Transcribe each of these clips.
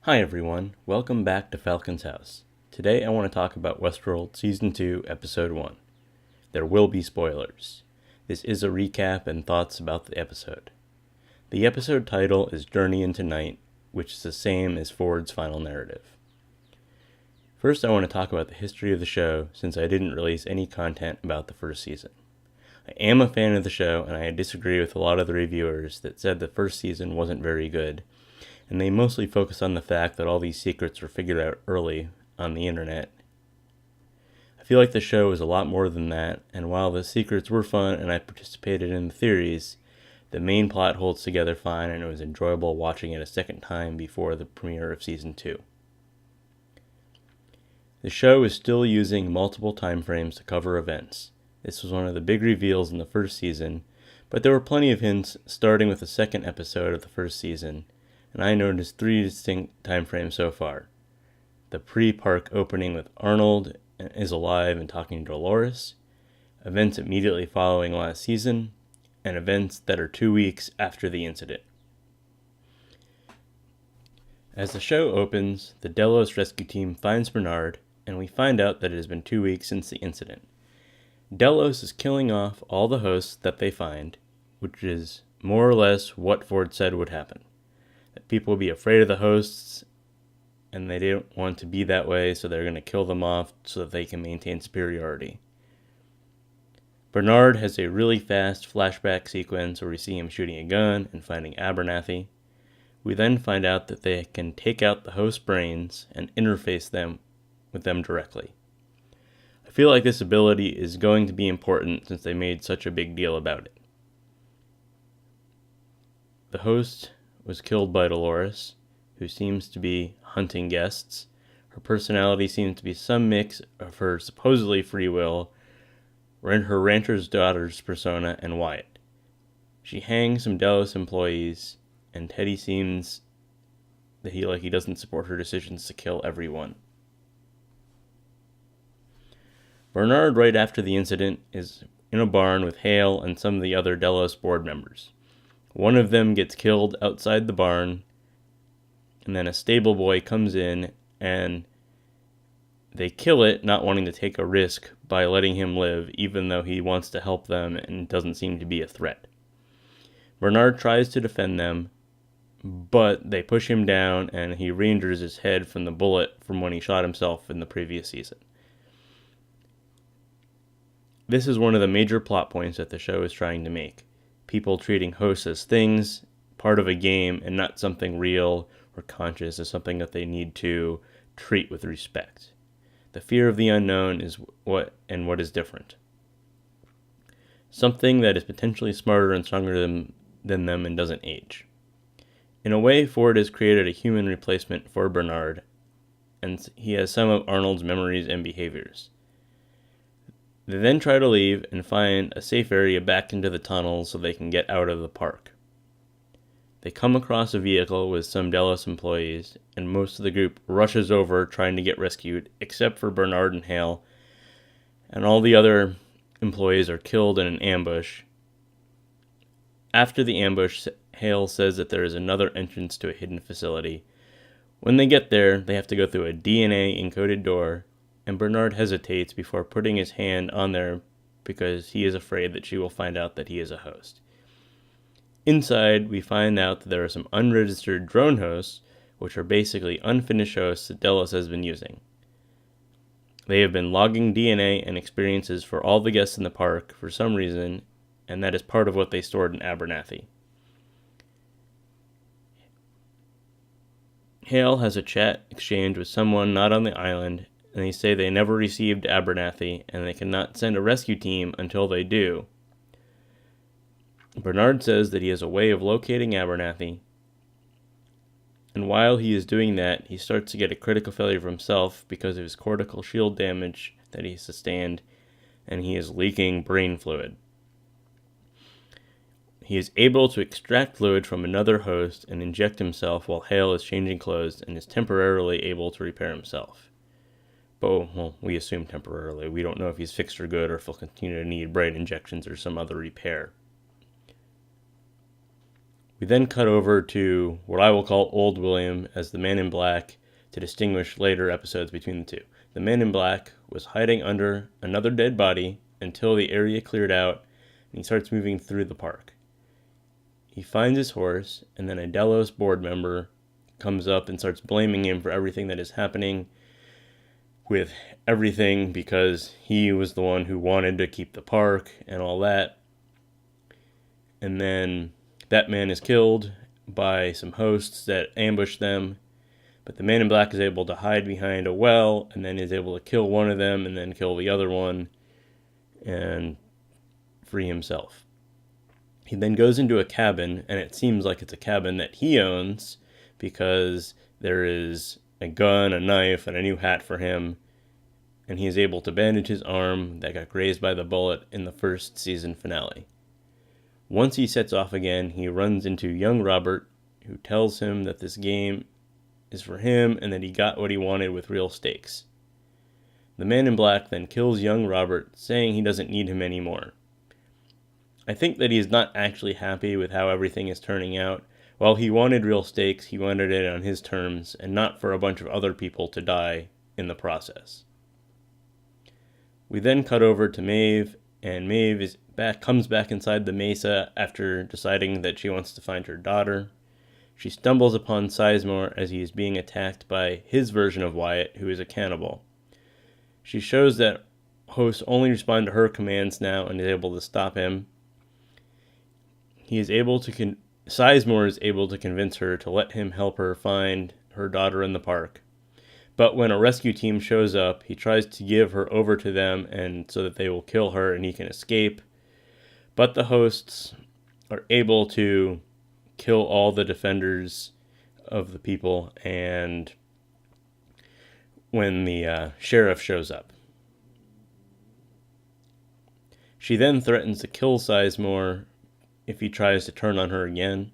Hi everyone, welcome back to Falcon's House. Today I want to talk about Westworld Season 2, Episode 1. There will be spoilers. This is a recap and thoughts about the episode. The episode title is Journey into Night, which is the same as Ford's final narrative. First I want to talk about the history of the show since I didn't release any content about the first season. I am a fan of the show and I disagree with a lot of the reviewers that said the first season wasn't very good, and they mostly focus on the fact that all these secrets were figured out early on the internet. I feel like the show is a lot more than that, and while the secrets were fun and I participated in the theories, the main plot holds together fine and it was enjoyable watching it a second time before the premiere of Season 2. The show is still using multiple time frames to cover events. This was one of the big reveals in the first season, but there were plenty of hints starting with the second episode of the first season, and I noticed 3 distinct time frames so far. The pre-park opening with Arnold is alive and talking to Dolores, events immediately following last season, and events that are 2 weeks after the incident. As the show opens, the Delos rescue team finds Bernard, and we find out that it has been 2 weeks since the incident. Delos is killing off all the hosts that they find, which is more or less what Ford said would happen. That people will be afraid of the hosts, and they don't want to be that way, so they're going to kill them off so that they can maintain superiority. Bernard has a really fast flashback sequence where we see him shooting a gun and finding Abernathy. We then find out that they can take out the host brains and interface them with them directly. I feel like this ability is going to be important since they made such a big deal about it. The host was killed by Dolores, who seems to be hunting guests. Her personality seems to be some mix of her supposedly free will, her rancher's daughter's persona, and Wyatt. She hangs some Delos employees, and Teddy seems that he doesn't support her decisions to kill everyone. Bernard, right after the incident, is in a barn with Hale and some of the other Delos board members. One of them gets killed outside the barn, and then a stable boy comes in and they kill it, not wanting to take a risk by letting him live, even though he wants to help them and doesn't seem to be a threat. Bernard tries to defend them, but they push him down and he re-injures his head from the bullet from when he shot himself in the previous season. This is one of the major plot points that the show is trying to make. People treating hosts as things, part of a game, and not something real or conscious as something that they need to treat with respect. The fear of the unknown is what is different. Something that is potentially smarter and stronger than them and doesn't age. In a way, Ford has created a human replacement for Bernard, and he has some of Arnold's memories and behaviors. They then try to leave and find a safe area back into the tunnels so they can get out of the park. They come across a vehicle with some Delos employees, and most of the group rushes over trying to get rescued, except for Bernard and Hale, and all the other employees are killed in an ambush. After the ambush, Hale says that there is another entrance to a hidden facility. When they get there, they have to go through a DNA-encoded door, and Bernard hesitates before putting his hand on there because he is afraid that she will find out that he is a host. Inside, we find out that there are some unregistered drone hosts, which are basically unfinished hosts that Delos has been using. They have been logging DNA and experiences for all the guests in the park for some reason, and that is part of what they stored in Abernathy. Hale has a chat exchange with someone not on the island, and they say they never received Abernathy, and they cannot send a rescue team until they do. Bernard says that he has a way of locating Abernathy, and while he is doing that, he starts to get a critical failure of himself because of his cortical shield damage that he sustained, and he is leaking brain fluid. He is able to extract fluid from another host and inject himself while Hale is changing clothes and is temporarily able to repair himself. But, well, we assume temporarily. We don't know if he's fixed for good or if he'll continue to need brain injections or some other repair. We then cut over to what I will call Old William as the Man in Black to distinguish later episodes between the two. The Man in Black was hiding under another dead body until the area cleared out, and he starts moving through the park. He finds his horse, and then a Delos board member comes up and starts blaming him for everything that is happening with everything because he was the one who wanted to keep the park and all that. And then that man is killed by some hosts that ambush them, but the Man in Black is able to hide behind a well and then is able to kill one of them and then kill the other one and free himself. He then goes into a cabin, and it seems like it's a cabin that he owns because there is a gun, a knife, and a new hat for him, and he is able to bandage his arm that got grazed by the bullet in the first season finale. Once he sets off again, he runs into young Robert, who tells him that this game is for him and that he got what he wanted with real stakes. The Man in Black then kills young Robert, saying he doesn't need him anymore. I think that he is not actually happy with how everything is turning out. While he wanted real stakes, he wanted it on his terms and not for a bunch of other people to die in the process. We then cut over to Maeve, and Maeve comes back inside the mesa after deciding that she wants to find her daughter. She stumbles upon Sizemore as he is being attacked by his version of Wyatt, who is a cannibal. She shows that hosts only respond to her commands now and is able to stop him. Sizemore is able to convince her to let him help her find her daughter in the park. But when a rescue team shows up, he tries to give her over to them and so that they will kill her and he can escape. But the hosts are able to kill all the defenders of the people, and when the sheriff shows up, she then threatens to kill Sizemore if he tries to turn on her again.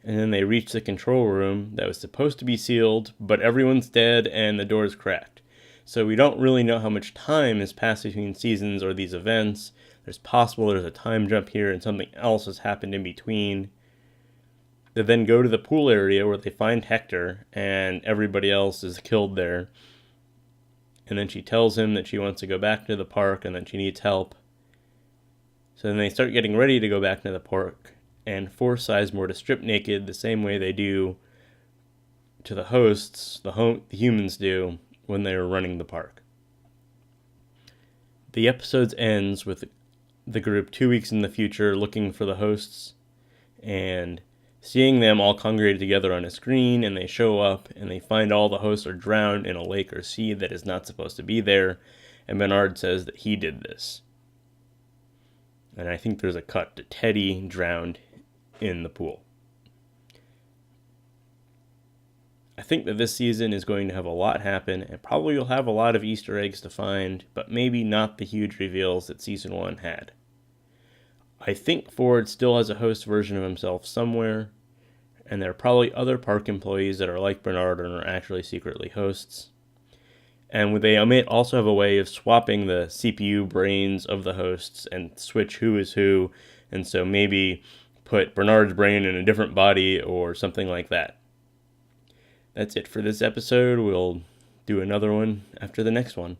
And then they reach the control room that was supposed to be sealed, but everyone's dead and the door's cracked. So we don't really know how much time has passed between seasons or these events. There's a time jump here and something else has happened in between. They then go to the pool area where they find Hector and everybody else is killed there. And then she tells him that she wants to go back to the park and that she needs help. So then they start getting ready to go back to the park and force Sizemore to strip naked the same way they do to the hosts, the humans do, when they are running the park. The episode ends with the group 2 weeks in the future looking for the hosts and seeing them all congregated together on a screen, and they show up and they find all the hosts are drowned in a lake or sea that is not supposed to be there, and Bernard says that he did this. And I think there's a cut to Teddy drowned in the pool. I think that this season is going to have a lot happen, and probably you'll have a lot of Easter eggs to find, but maybe not the huge reveals that Season 1 had. I think Ford still has a host version of himself somewhere, and there are probably other park employees that are like Bernard and are actually secretly hosts. And they may also have a way of swapping the CPU brains of the hosts and switch who is who, and so maybe put Bernard's brain in a different body or something like that. That's it for this episode. We'll do another one after the next one.